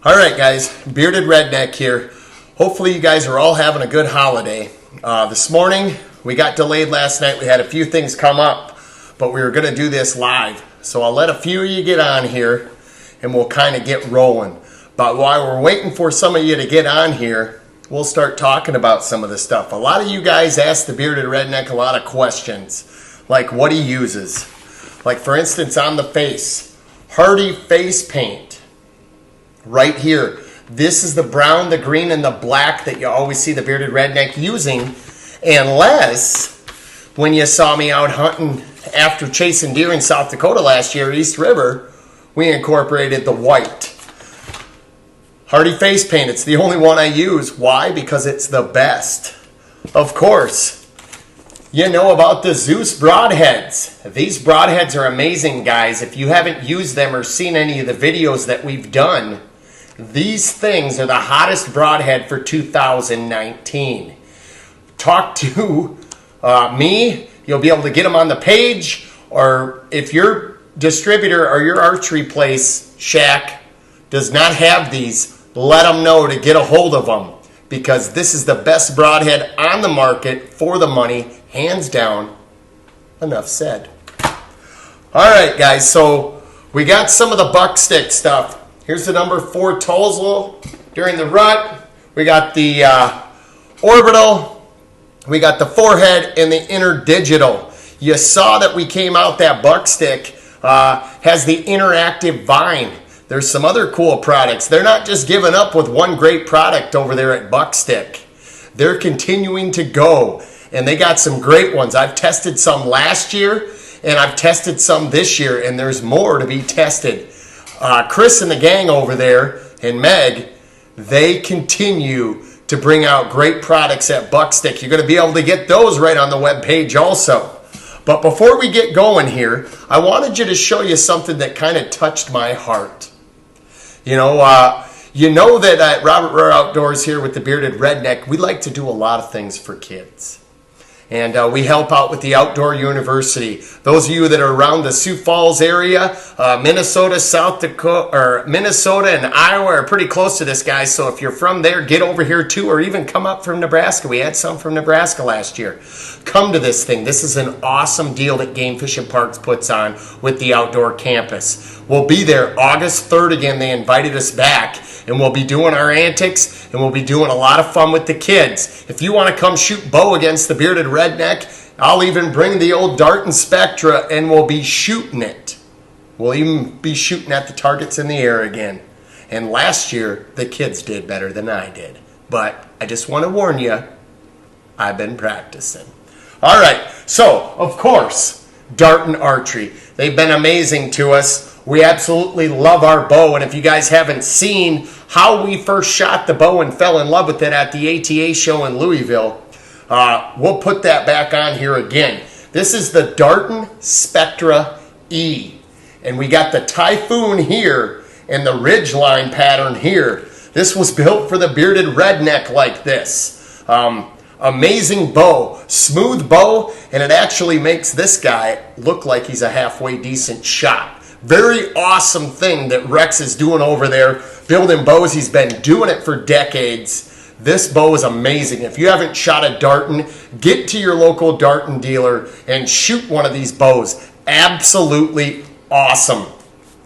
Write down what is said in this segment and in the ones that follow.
All right, guys, Bearded Redneck here. Hopefully you guys are all having a good holiday. This morning, we got delayed last night. We had a few things come up, but we were going to do this live. So I'll let a few of you get on here, and we'll kind of get rolling. But while we're waiting for some of you to get on here, we'll start talking about some of the stuff. A lot of you guys ask the Bearded Redneck a lot of questions, like what he uses. Like, for instance, on the face, Hardy face paint. Right here, this is the brown, the green, and the black that you always see the Bearded Redneck using, unless when you saw me out hunting after chasing deer in South Dakota last year, East River, we incorporated the white. Hardy face paint, it's the only one I use. Why? Because it's the best. Of course, you know about the Zeus Broadheads. These broadheads are amazing, guys. If you haven't used them or seen any of the videos that we've done, these things are the hottest broadhead for 2019. Talk to me. You'll be able to get them on the page, or if your distributor or your archery place, shack, does not have these, let them know to get a hold of them, because this is the best broadhead on the market for the money, hands down. Enough said. All right, guys, so we got some of the buck stick stuff. Here's the number 4 Tolzel during the rut. We got the orbital. We got the forehead and the interdigital. You saw that we came out that buck stick has the interactive vine. There's some other cool products. They're not just giving up with one great product over there at Buckstick. They're continuing to go, and they got some great ones. I've tested some last year, and I've tested some this year, and there's more to be tested. Chris and the gang over there, and Meg, they continue to bring out great products at Buckstick. You're going to be able to get those right on the webpage also. But before we get going here, I wanted you to show you something that kind of touched my heart. You know that at Robert Rohrer Outdoors here with the Bearded Redneck, we like to do a lot of things for kids. And we help out with the Outdoor University. Those of you that are around the Sioux Falls area, Minnesota, South Dakota, or Minnesota and Iowa are pretty close to this, guys. So if you're from there, get over here too, or even come up from Nebraska. We had some from Nebraska last year. Come to this thing. This is an awesome deal that Game Fish and Parks puts on with the outdoor campus. We'll be there August 3rd again. They invited us back. And we'll be doing our antics, and we'll be doing a lot of fun with the kids. If you want to come shoot bow against the Bearded Redneck, I'll even bring the old Dart and Spectra, and we'll be shooting it. We'll even be shooting at the targets in the air again. And last year, the kids did better than I did. But I just want to warn you, I've been practicing. All right, so, of course, Dart and Archery. They've been amazing to us. We absolutely love our bow, and if you guys haven't seen how we first shot the bow and fell in love with it at the ATA show in Louisville, we'll put that back on here again. This is the Dart Spectra E, and we got the Typhoon here and the Ridgeline pattern here. This was built for the Bearded Redneck like this. Amazing bow, smooth bow, and it actually makes this guy look like he's a halfway decent shot. Very awesome thing that Rex is doing over there, building bows. He's been doing it for decades. This bow is amazing. If you haven't shot a Darton, get to your local Darton dealer and shoot one of these bows. Absolutely awesome.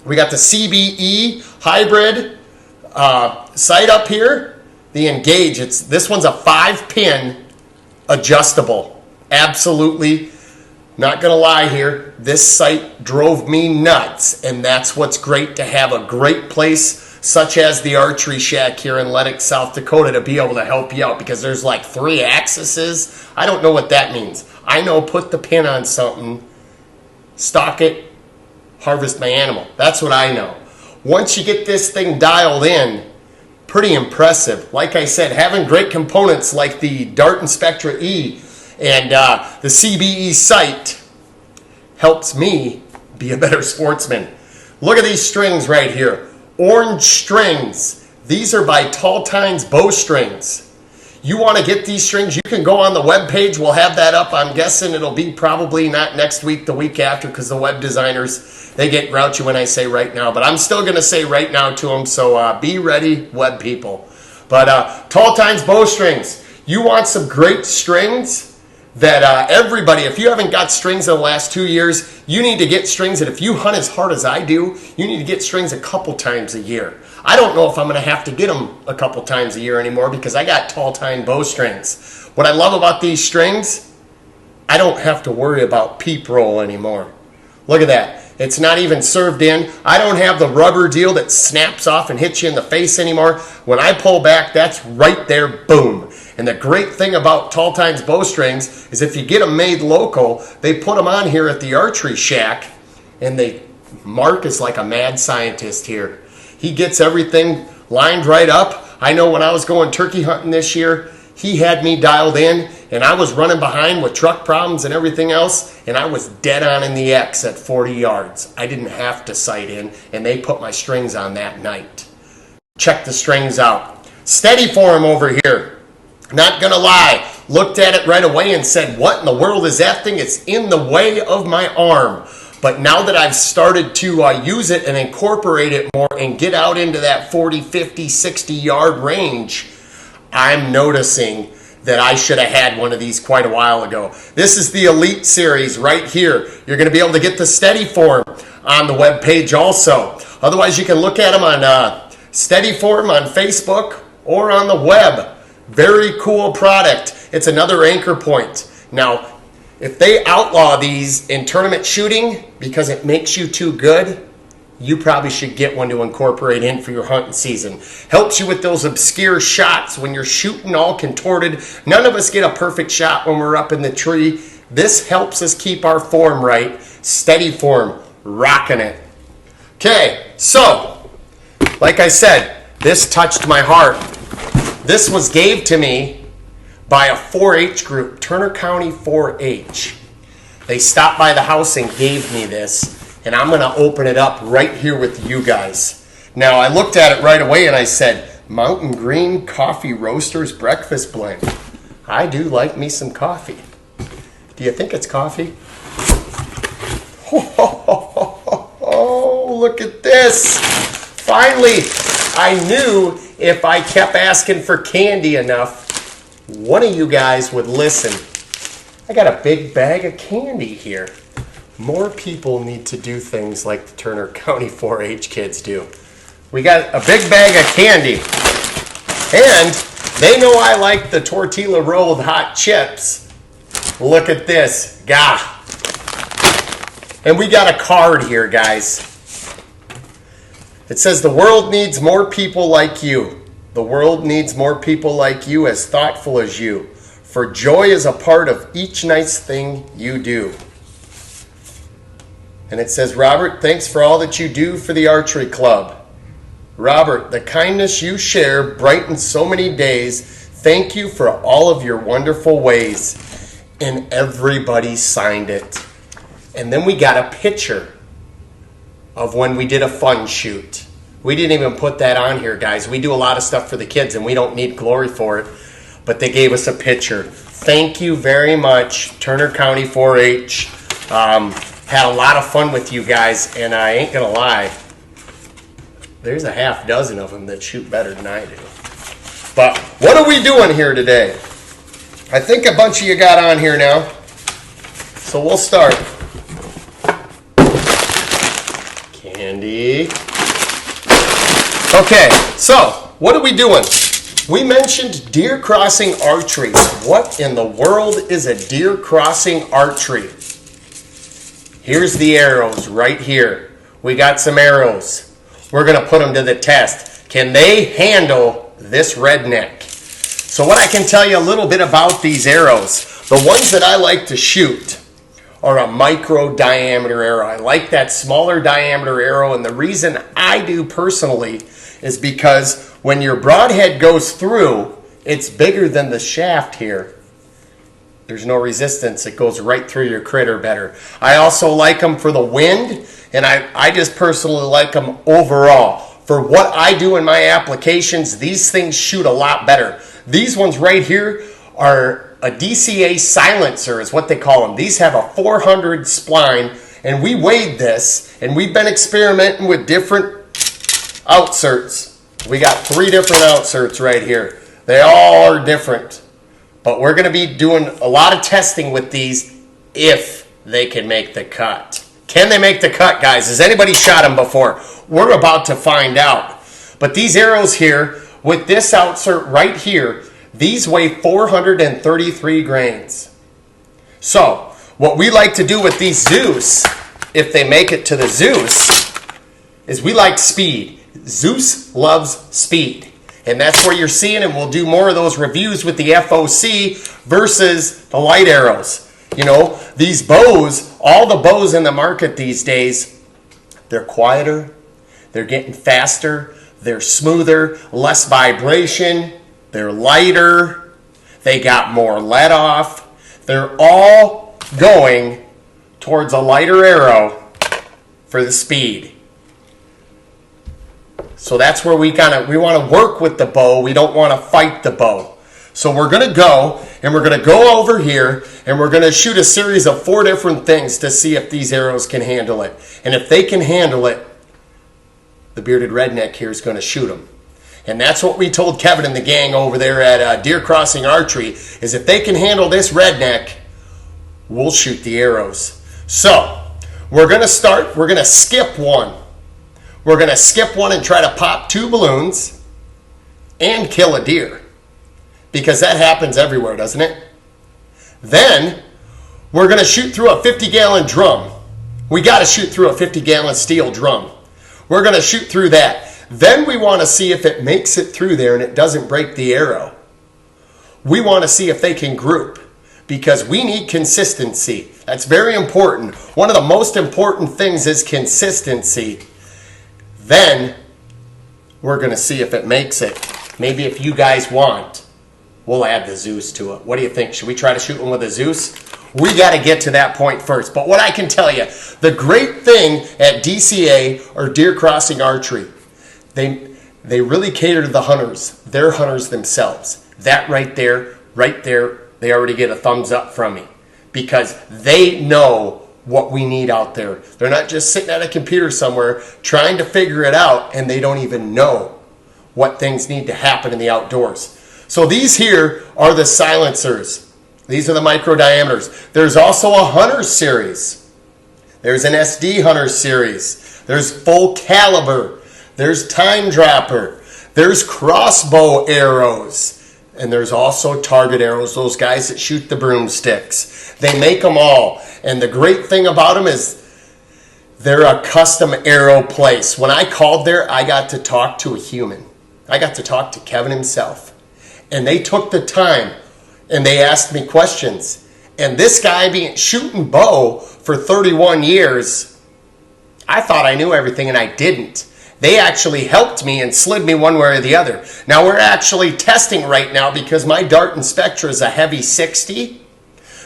We got the Cbe Hybrid Sight up here. The Engage. This one's a 5-pin adjustable. Absolutely. Not going to lie here, this sight drove me nuts, and that's what's great to have a great place such as the Archery Shack here in Lennox, South Dakota to be able to help you out, because there's like 3 axes. I don't know what that means. I know put the pin on something, stock it, harvest my animal. That's what I know. Once you get this thing dialed in, pretty impressive. Like I said, having great components like the Dart and Spectra E and the Cbe Sight helps me be a better sportsman. Look at these strings right here. Orange strings. These are by Tall Tines bowstrings. You want to get these strings, you can go on the web page. We'll have that up. I'm guessing it'll be probably not next week, the week after, because the web designers, they get grouchy when I say right now. But I'm still going to say right now to them, so be ready, web people. But Tall Tines bowstrings, you want some great strings that everybody, if you haven't got strings in the last 2 years, you need to get strings that if you hunt as hard as I do, you need to get strings a couple times a year. I don't know if I'm going to have to get them a couple times a year anymore because I got Tall Tine bowstrings. What I love about these strings, I don't have to worry about peep roll anymore. Look at that. It's not even served in. I don't have the rubber deal that snaps off and hits you in the face anymore. When I pull back, that's right there, boom. And the great thing about Tall Tines bowstrings is if you get them made local, they put them on here at the Archery Shack, and Mark is like a mad scientist here. He gets everything lined right up. I know when I was going turkey hunting this year, he had me dialed in, and I was running behind with truck problems and everything else, and I was dead on in the X at 40 yards. I didn't have to sight in, and they put my strings on that night. Check the strings out. Steady Form over here. Not gonna lie, looked at it right away and said, what in the world is that thing? It's in the way of my arm. But now that I've started to use it and incorporate it more and get out into that 40, 50, 60 yard range, I'm noticing that I should have had one of these quite a while ago. This is the Elite Series right here. You're going to be able to get the Steady Form on the web page also. Otherwise, you can look at them on Steady Form on Facebook or on the web. Very cool product. It's another anchor point. Now, if they outlaw these in tournament shooting because it makes you too good, you probably should get one to incorporate in for your hunting season. Helps you with those obscure shots when you're shooting all contorted. None of us get a perfect shot when we're up in the tree. This helps us keep our form right. Steady Form, rocking it. Okay, so, like I said, this touched my heart. This was gave to me by a 4-H group, Turner County 4-H. They stopped by the house and gave me this, and I'm going to open it up right here with you guys. Now, I looked at it right away and I said, Mountain Green Coffee Roasters Breakfast Blend. I do like me some coffee. Do you think it's coffee? Oh, look at this. Finally, I knew if I kept asking for candy enough, one of you guys would listen. I got a big bag of candy here. More people need to do things like the Turner County 4-H kids do. We got a big bag of candy. And they know I like the tortilla rolled hot chips. Look at this. Gah. And we got a card here, guys. It says, the world needs more people like you. The world needs more people like you, as thoughtful as you. For joy is a part of each nice thing you do. And it says, Robert, thanks for all that you do for the Archery Club. Robert, the kindness you share brightens so many days. Thank you for all of your wonderful ways. And everybody signed it. And then we got a picture of when we did a fun shoot. We didn't even put that on here, guys. We do a lot of stuff for the kids, and we don't need glory for it. But they gave us a picture. Thank you very much, Turner County 4-H. Had a lot of fun with you guys, and I ain't going to lie. There's a half dozen of them that shoot better than I do. But what are we doing here today? I think a bunch of you got on here now. So we'll start. Candy. Okay, so what are we doing? We mentioned deer crossing archery. What in the world is a deer crossing archery? Here's the arrows right here. We got some arrows. We're going to put them to the test. Can they handle this redneck? So what I can tell you a little bit about these arrows, the ones that I like to shoot are a micro diameter arrow. I like that smaller diameter arrow, and the reason I do personally is because when your broadhead goes through, it's bigger than the shaft here. There's no resistance. It goes right through your critter better. I also like them for the wind, and I just personally like them overall. For what I do in my applications, these things shoot a lot better. These ones right here are a DCA silencer is what they call them. These have a 400 spline, and we weighed this, and we've been experimenting with different outserts. We got 3 different outserts right here. They all are different, but we're going to be doing a lot of testing with these if they can make the cut. Can they make the cut, guys? Has anybody shot them before? We're about to find out. But these arrows here, with this outsert right here, these weigh 433 grains. So, what we like to do with these Zeus, if they make it to the Zeus, is we like speed. Zeus loves speed. And that's where you're seeing, and we'll do more of those reviews with the FOC versus the light arrows. You know, these bows, all the bows in the market these days, they're quieter, they're getting faster, they're smoother, less vibration, they're lighter, they got more let off. They're all going towards a lighter arrow for the speed. So that's where we want to work with the bow. We don't want to fight the bow. So we're going to go, and we're going to go over here, and we're going to shoot a series of 4 different things to see if these arrows can handle it. And if they can handle it, the Bearded Redneck here is going to shoot them. And that's what we told Kevin and the gang over there at Deer Crossing Archery, is if they can handle this redneck, we'll shoot the arrows. So we're going to start, we're going to skip one. We're going to skip one and try to pop 2 balloons and kill a deer. Because that happens everywhere, doesn't it? Then, we're going to shoot through a 50-gallon drum. We got to shoot through a 50-gallon steel drum. We're going to shoot through that. Then we want to see if it makes it through there and it doesn't break the arrow. We want to see if they can group, because we need consistency. That's very important. One of the most important things is consistency. Then, we're going to see if it makes it. Maybe if you guys want, we'll add the Zeus to it. What do you think? Should we try to shoot one with a Zeus? We got to get to that point first. But what I can tell you, the great thing at DCA or Deer Crossing Archery, they really cater to the hunters. They're hunters themselves. That right there, they already get a thumbs up from me, because they know what we need out there. They're not just sitting at a computer somewhere trying to figure it out, and they don't even know what things need to happen in the outdoors. So these here are the silencers. These are the micro diameters. There's also a hunter series. There's an SD hunter series. There's full caliber. There's time dropper. There's crossbow arrows. And there's also target arrows, those guys that shoot the broomsticks. They make them all. And the great thing about them is they're a custom arrow place. When I called there, I got to talk to a human. I got to talk to Kevin himself. And they took the time and they asked me questions. And this guy being shooting bow for 31 years, I thought I knew everything and I didn't. They actually helped me and slid me one way or the other. Now we're actually testing right now because my Dart and Spectra is a heavy 60.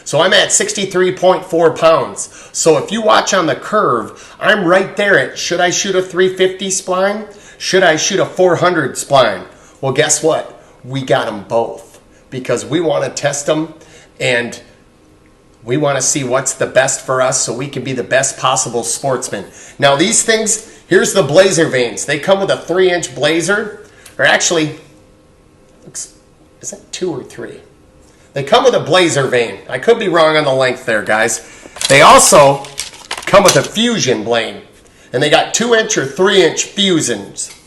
So I'm at 63.4 pounds. So if you watch on the curve, I'm right there at, should I shoot a 350 spline? Should I shoot a 400 spline? Well, guess what? We got them both because we want to test them and we want to see what's the best for us so we can be the best possible sportsman. Now these things, here's the blazer vanes. They come with a 3-inch blazer, or actually, is that 2 or 3? They come with a blazer vane. I could be wrong on the length there, guys. They also come with a fusion blade, and they got 2-inch or 3-inch fusions.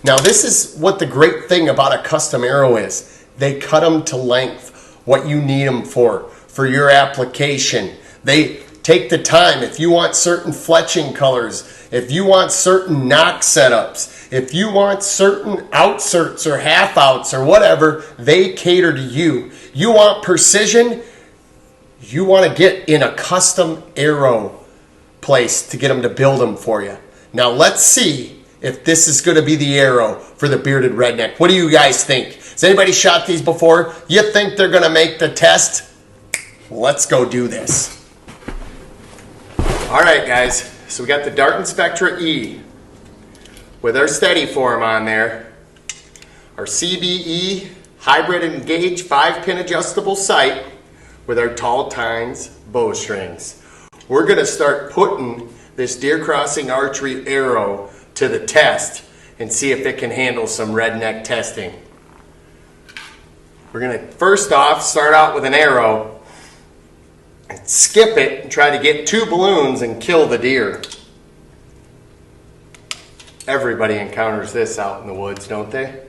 Now this is what the great thing about a custom arrow is. They cut them to length, what you need them for your application. They take the time. If you want certain fletching colors, if you want certain knock setups, if you want certain outserts or half outs or whatever, they cater to you. You want precision, you want to get in a custom arrow place to get them to build them for you. Now let's see if this is going to be the arrow for the Bearded Redneck. What do you guys think? Has anybody shot these before? You think they're going to make the test? Let's go do this. All right, guys. So we got the Dart and Spectra E with our steady form on there. Our Cbe hybrid engage 5-pin adjustable sight with our tall tines bowstrings. We're going to start putting this deer crossing archery arrow to the test and see if it can handle some redneck testing. We're going to first off start out with an arrow and skip it and try to get 2 balloons and kill the deer. Everybody encounters this out in the woods, don't they?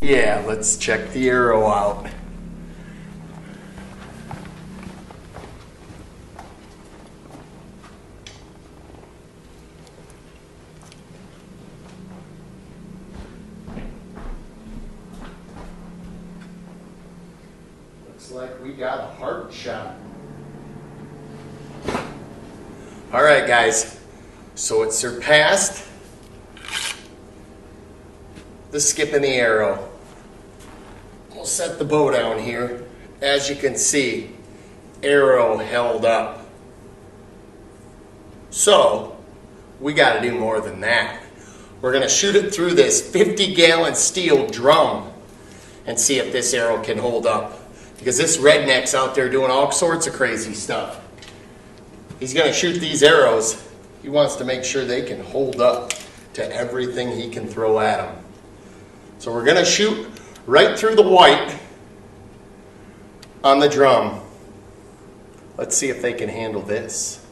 Yeah, let's check the arrow out. Looks like we got a heart shot. All right, guys, so it surpassed the skip in the arrow. We'll set the bow down here. As you can see, arrow held up. So we got to do more than that. We're going to shoot it through this 50-gallon steel drum and see if this arrow can hold up. Because this redneck's out there doing all sorts of crazy stuff. He's going to shoot these arrows. He wants to make sure they can hold up to everything he can throw at them. So we're going to shoot right through the white on the drum. Let's see if they can handle this.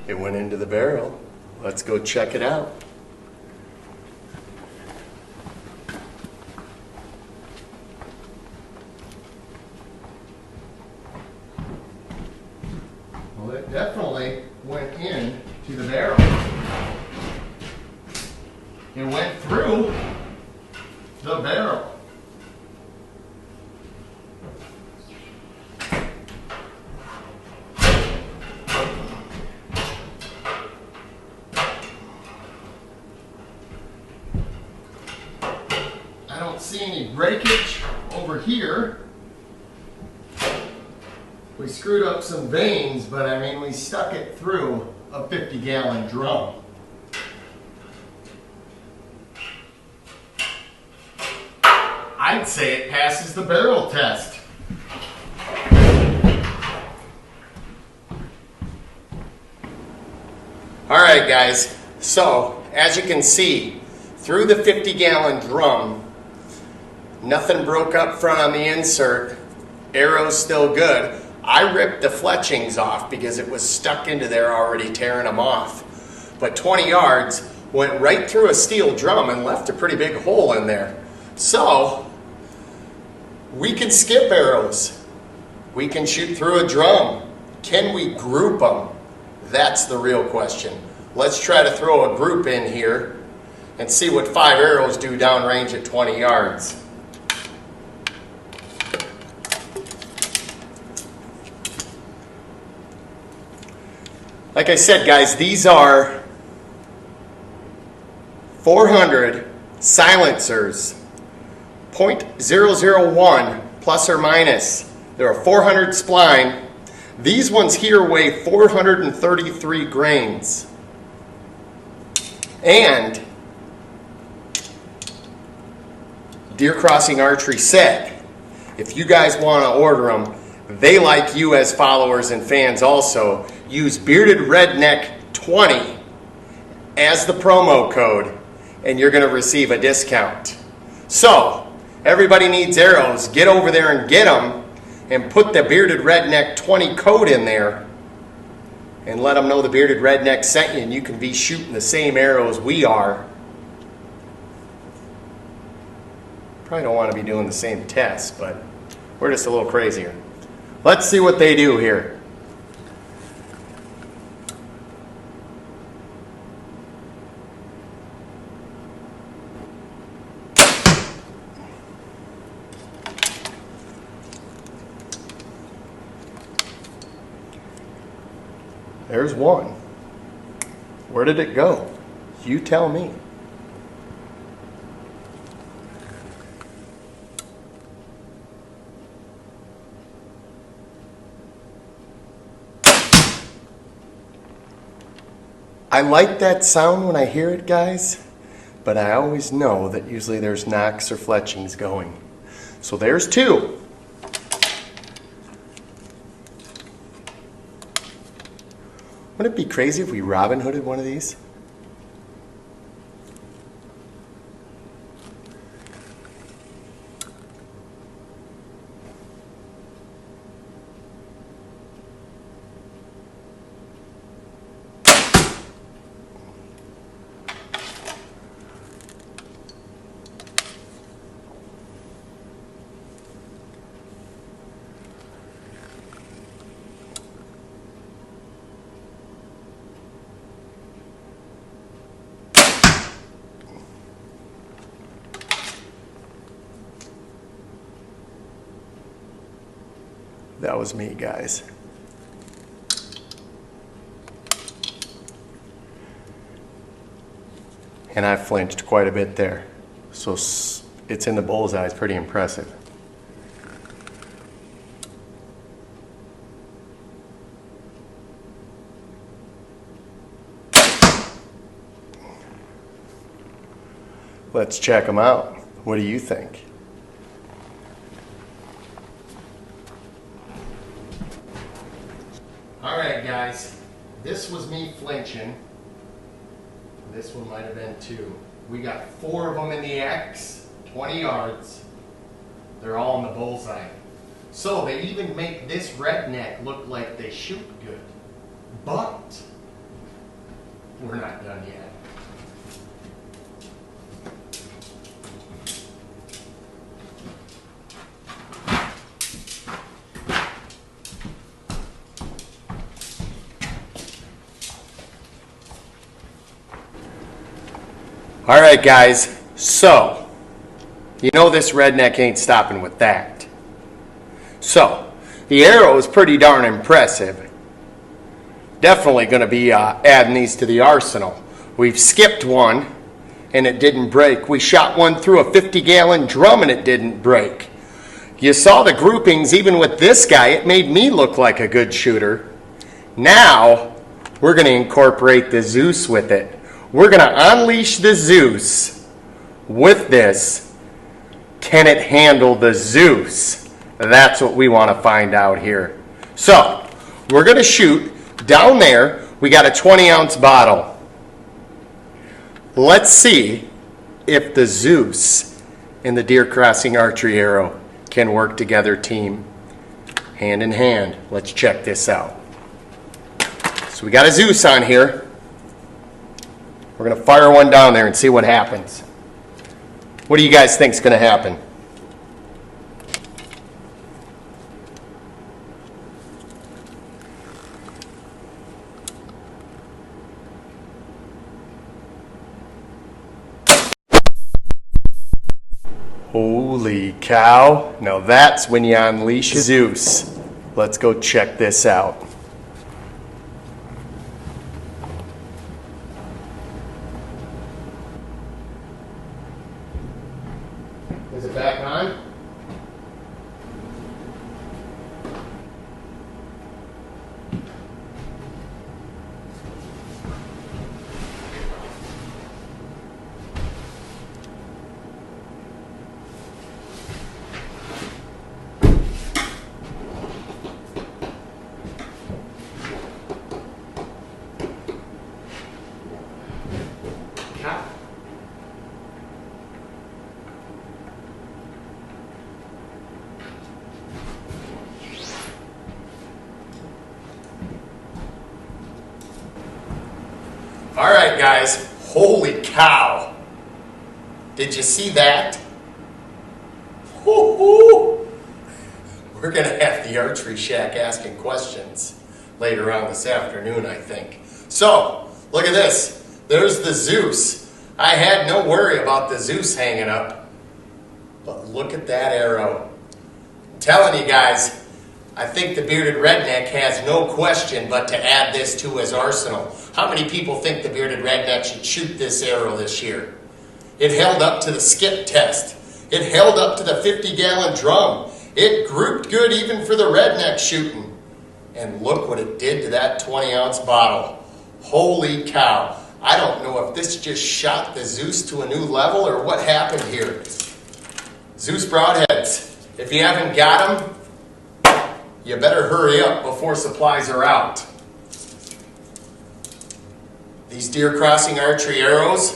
It went into the barrel. Let's go check it out. Well, it definitely went in to the barrel. It went through the barrel. I don't see any breakage over here. We screwed up some vanes, but I mean, we stuck it through a 50-gallon drum. I'd say it passes the barrel test. All right, guys, so as you can see, through the 50-gallon drum, nothing broke up front on the insert. Arrow's still good. I ripped the fletchings off because it was stuck into there already, tearing them off. But 20 yards went right through a steel drum and left a pretty big hole in there. So we can skip arrows. We can shoot through a drum. Can we group them? That's the real question. Let's try to throw a group in here and see what 5 arrows do downrange at 20 yards. Like I said, guys, these are 400 silencers, .001 plus or minus. They're a 400 spline. These ones here weigh 433 grains. And Deer Crossing Archery said, if you guys want to order them, they, like you as followers and fans also, use Bearded Redneck 20 as the promo code, and you're going to receive a discount. So, everybody needs arrows. Get over there and get them, and put the Bearded Redneck 20 code in there, and let them know the Bearded Redneck sent you, and you can be shooting the same arrows we are. Probably don't want to be doing the same tests, but we're just a little crazier. Let's see what they do here. There's one. Where did it go? You tell me. I like that sound when I hear it, guys, but I always know that usually there's knocks or fletchings going. So there's two. Wouldn't it be crazy if we Robin Hooded one of these? That was me, guys. And I flinched quite a bit there. So it's in the bullseye. It's pretty impressive. Let's check them out. What do you think? All right, guys, this was me flinching. This one might have been too. We got 4 of them in the X, 20 yards. They're all in the bullseye. So they even make this redneck look like they shoot good. But we're not done yet. All right, guys, so you know this redneck ain't stopping with that. So the arrow is pretty darn impressive. Definitely going to be adding these to the arsenal. We've skipped one and it didn't break. We shot one through a 50-gallon drum and it didn't break. You saw the groupings even with this guy. It made me look like a good shooter. Now we're going to incorporate the Zeus with it. We're going to unleash the Zeus with this. Can it handle the Zeus? That's what we want to find out here. So we're going to shoot down there. We got a 20-ounce bottle. Let's see if the Zeus and the deer crossing archery arrow can work together, team, hand in hand. Let's check this out. So we got a Zeus on here. We're going to fire one down there and see what happens. What do you guys think is going to happen? Holy cow. Now that's when you unleash Zeus. Let's go check this out. Is it back on? Cow. All right, guys, holy cow. Did you see that? Woo-hoo. We're going to have the archery shack asking questions later on this afternoon, I think. So, look at this. There's the Zeus. I had no worry about the Zeus hanging up. But look at that arrow. I'm telling you guys, I think the Bearded Redneck has no question but to add this to his arsenal. How many people think the Bearded Redneck should shoot this arrow this year? It held up to the skip test. It held up to the 50-gallon drum. It grouped good even for the redneck shooting. And look what it did to that 20-ounce bottle. Holy cow. I don't know if this just shot the Zeus to a new level or what happened here. Zeus Broadheads, if you haven't got them, you better hurry up before supplies are out. These deer crossing archery arrows,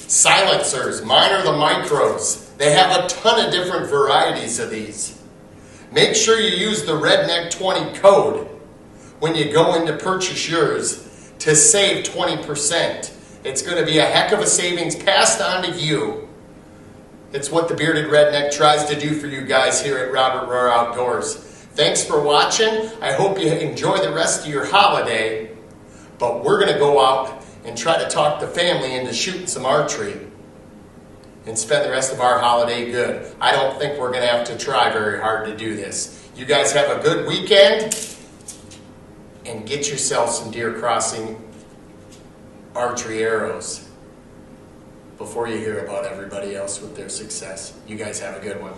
silencers, mine are the micros. They have a ton of different varieties of these. Make sure you use the Redneck 20 code when you go in to purchase yours to save 20%. It's going to be a heck of a savings passed on to you. It's what the Bearded Redneck tries to do for you guys here at Robert Rohrer Outdoors. Thanks for watching. I hope you enjoy the rest of your holiday. But we're going to go out and try to talk the family into shooting some archery and spend the rest of our holiday good. I don't think we're going to have to try very hard to do this. You guys have a good weekend and get yourself some deer crossing archery arrows before you hear about everybody else with their success. You guys have a good one.